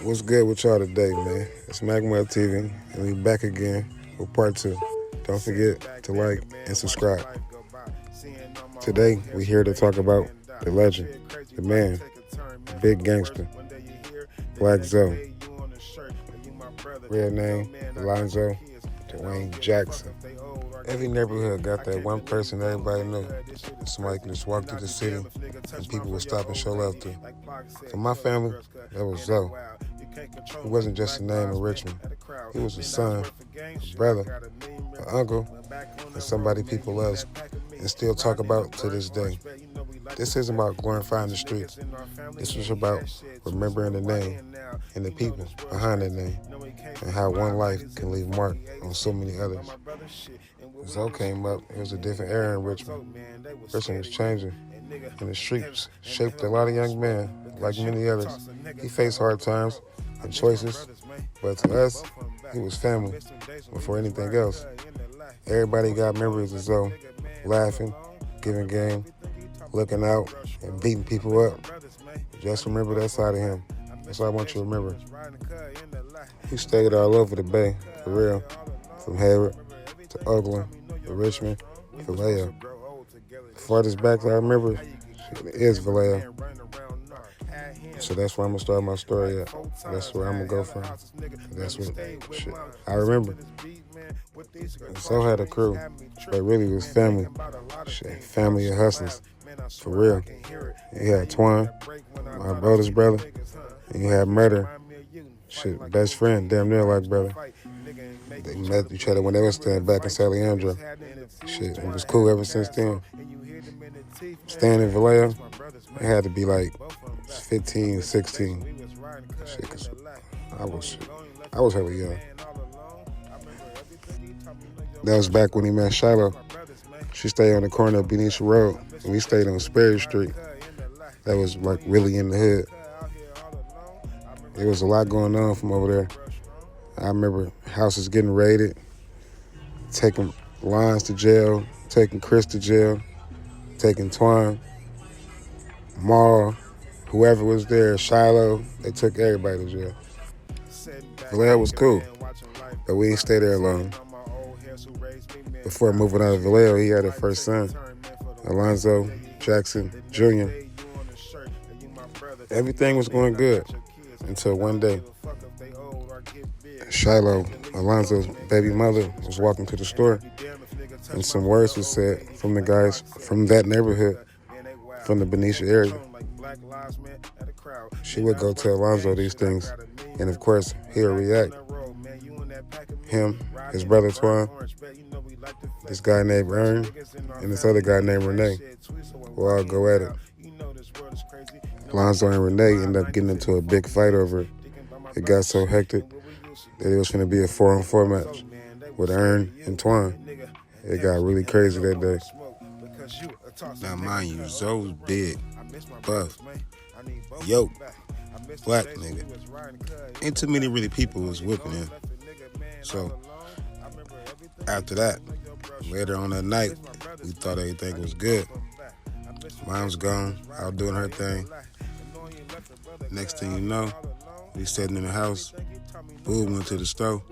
What's good with y'all today, man? It's Magwell TV, and we back again with part 2. Don't forget to like and subscribe. Today, we here to talk about the legend, the man, the big gangster, loveliveZo. Real name, loveliveZo, Dwayne Jackson. Every neighborhood got that one person everybody knew. Somebody can just walk through the city and people would stop and show love to. For my family, that was Zoe. He wasn't just a name in Richmond. He was a son, a brother, an uncle, and somebody people love and still talk about to this day. This isn't about glorifying the streets. This was about remembering the name and the people behind the name and how one life can leave a mark on so many others. When Zoe came up, it was a different era in Richmond. Richmond was changing, and the streets shaped a lot of young men, like many others. He faced hard times and choices, but to us, he was family before anything else. Everybody got memories of Zoe, laughing, giving game, looking out, and beating people up. Just remember that side of him. That's all I want you to remember. He stayed all over the Bay, for real, from Hayward to Oakland to Richmond to Vallejo. The farthest back that I remember is Vallejo. So that's where I'm going to start my story at. That's where I'm going to go from. That's what shit I remember. So had a crew, but really it was family. Shit, family of hustlers. For real. You had Twine, my brother's brother, and you had Murder. Shit, best friend, damn near like brother. They met each other when they were staying back in San Leandro. Shit, it was cool ever since then. Staying in Vallejo, it had to be like 15, 16. Shit, 'cause I was hella young. That was back when he met Shiloh. She stayed on the corner of Benicia Road, and we stayed on Sperry Street. That was like really in the hood. There was a lot going on from over there. I remember houses getting raided, taking Lines to jail, taking Chris to jail, taking Twine, Maul, whoever was there, Shiloh, they took everybody to jail. Vallejo was cool, but we didn't stay there long. Before moving out of Vallejo, he had a first son, Alonzo Jackson Jr. Everything was going good until one day, Shiloh, Alonzo's baby mother, was walking to the store, and some words was said from the guys from that neighborhood, from the Benicia area. She would go tell Alonzo these things, and of course, he'll react. Him, his brother Twine, this guy named Ern, and this other guy named Renee will all go at it. Alonzo and Renee ended up getting into a big fight over it. It got so hectic that it was going to be a 4-on-4 match with Ern and Twine. It got really crazy that day. Now, mind you, Zoe's big, buff, yoked, black nigga. Ain't too many really people was whipping him. So, after that, later on that night, we thought everything was good. Mom was gone, out doing her thing. Next thing you know, we sitting in the house, Boo went to the store,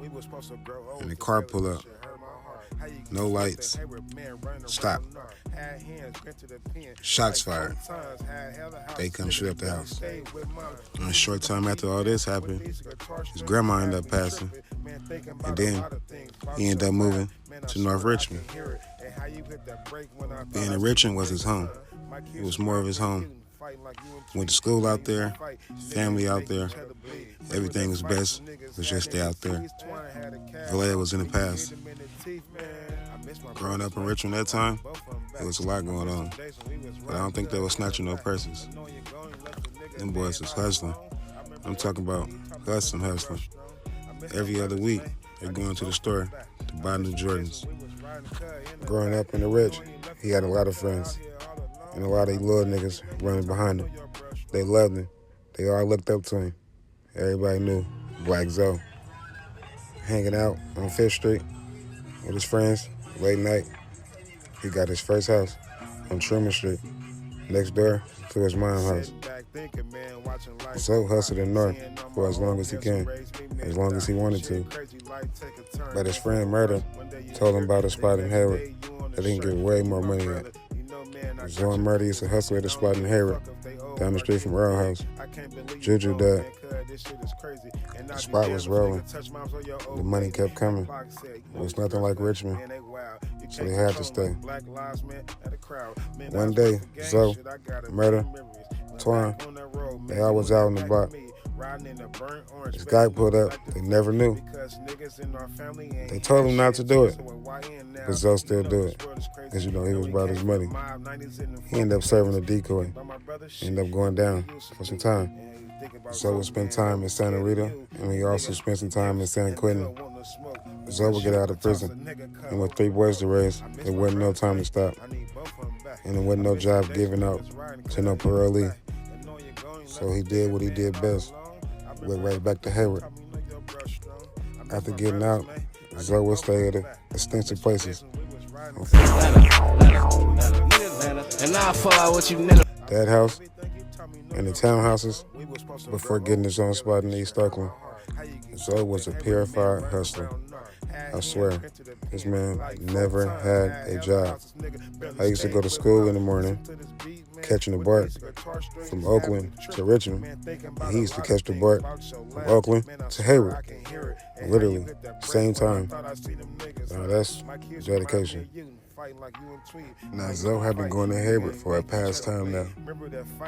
and the car pull up. No lights. Stop. Shots fired. They come straight up the house. And a short time after all this happened, his grandma ended up passing. And then he ended up moving to North Richmond. Being in Richmond was his home. It was more of his home. Went to school out there, family out there. Everything was best. Was just stay out there. Vallejo was in the past. Growing up in Richmond that time, there was a lot going on. But I don't think they were snatching no purses. Them boys was hustling. I'm talking about hustling. Every other week, they're going to the store to buy new Jordans. Growing up in the rich, he had a lot of friends. And a lot of little niggas running behind him. They loved him. They all looked up to him. Everybody knew loveliveZo. Hanging out on 5th Street with his friends, late night. He got his first house on Truman Street, next door to his mom's house. Zo hustled in North for as long as he can, as long as he wanted to. But his friend Murder told him about a spot in Hayward that he can get way more money at. Zo and Murder used to hustle at a spot in Hayward, down the street from Earl House. Juju died. The spot was rolling. The money kept coming. It was nothing like Richmond, so they had to stay. One day, Zo, Murder, Twine, they all was out on the block. This guy pulled up. They never knew. They told him not to do it, but Zo still do it, because, he was about his money. He ended up serving a decoy. He ended up going down for some time. Zo would spend time in Santa Rita, and he also spent some time in San Quentin. Zo would get out of prison, and with 3 boys to raise, there wasn't no time to stop. And there wasn't no job given out to no parolee. So he did what he did best. Went right back to Hayward. After getting out, Zo would stay at extensive places. That house and the townhouses before getting his own spot in East Oakland. Zo was a purified hustler. I swear, this man never had a job. I used to go to school in the morning, catching the BART from Oakland to Richmond. And he used to catch the BART from Oakland to Hayward. Literally, same time. Now that's dedication. Now Zo had been going to Hayward for a past time now.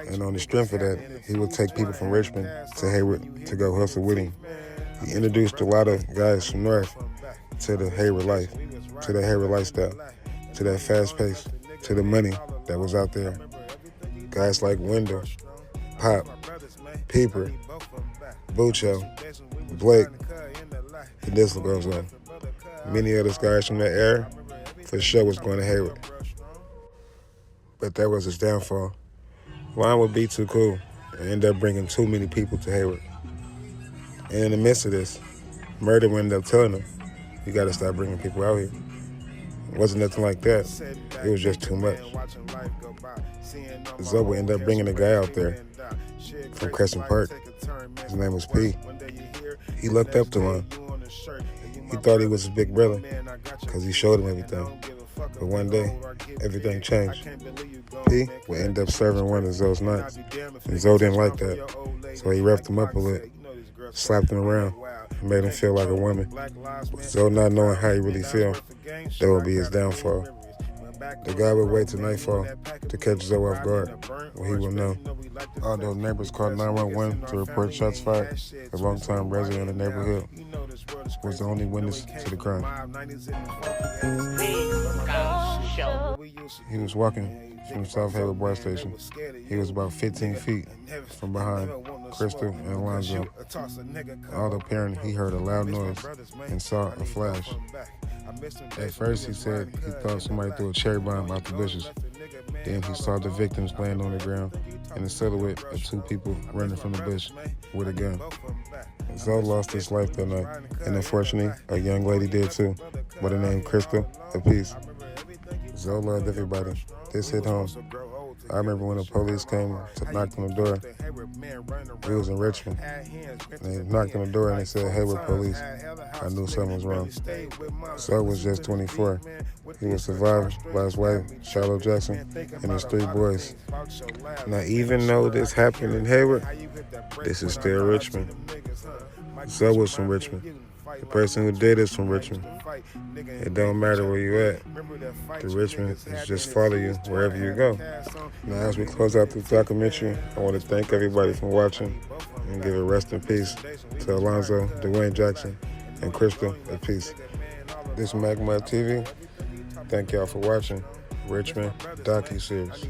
And on the strength of that, he would take people from Richmond to Hayward to go hustle with him. He introduced a lot of guys from North to the Hayward life, to the Hayward lifestyle, to that fast pace, to the money that was out there. Guys like Wendell, Pop, Peeper, Bucho, Blake, the list goes on. Many of those guys from that era for sure was going to Hayward. But that was his downfall. Line would be too cool and end up bringing too many people to Hayward. And in the midst of this, Murder would end up telling him, you got to stop bringing people out here. It wasn't nothing like that. It was just too much. Zo would end up bringing a guy out there from Crescent Park. His name was P. He looked up to him. He thought he was his big brother because he showed him everything. But one day, everything changed. P would end up serving one of Zo's nights. And Zo didn't like that. So he roughed him up a little, slapped him around, and made him feel like a woman. Zo not knowing how he really feel, that would be his downfall. The guy would wait till nightfall to catch Zo off guard, when he would know. Although neighbors called 911 to report shots fired, a longtime resident of the neighborhood was the only witness to the crime. He was walking from the South Hayward bar station. He was about 15 feet from behind Crystal and Alonzo. All apparent, he heard a loud noise and saw a flash. At first, he said he thought somebody threw a cherry bomb out the bushes. Then he saw the victims laying on the ground and a silhouette of 2 people running from the bush with a gun. Zo lost his life that night, and unfortunately, a young lady did too, by the name Crystal Apiece. Zo loved everybody. This hit home. I remember when the police came to knock on the door. We was in Richmond. They knocked on the door and they said, Hayward police. I knew something was wrong. Zo was just 24. He was survived by his wife, Charlotte Jackson, and his 3 boys. Now, even though this happened in Hayward, this is still Richmond. Zo was from Richmond. The person who did this from Richmond. It don't matter where you at. The Richmond is just follow you wherever you go. Now, as we close out this documentary, I want to thank everybody for watching and give a rest in peace to Alonzo, Dwayne Jackson, and Crystal Apiece. This is Magma TV. Thank y'all for watching Richmond Docuseries.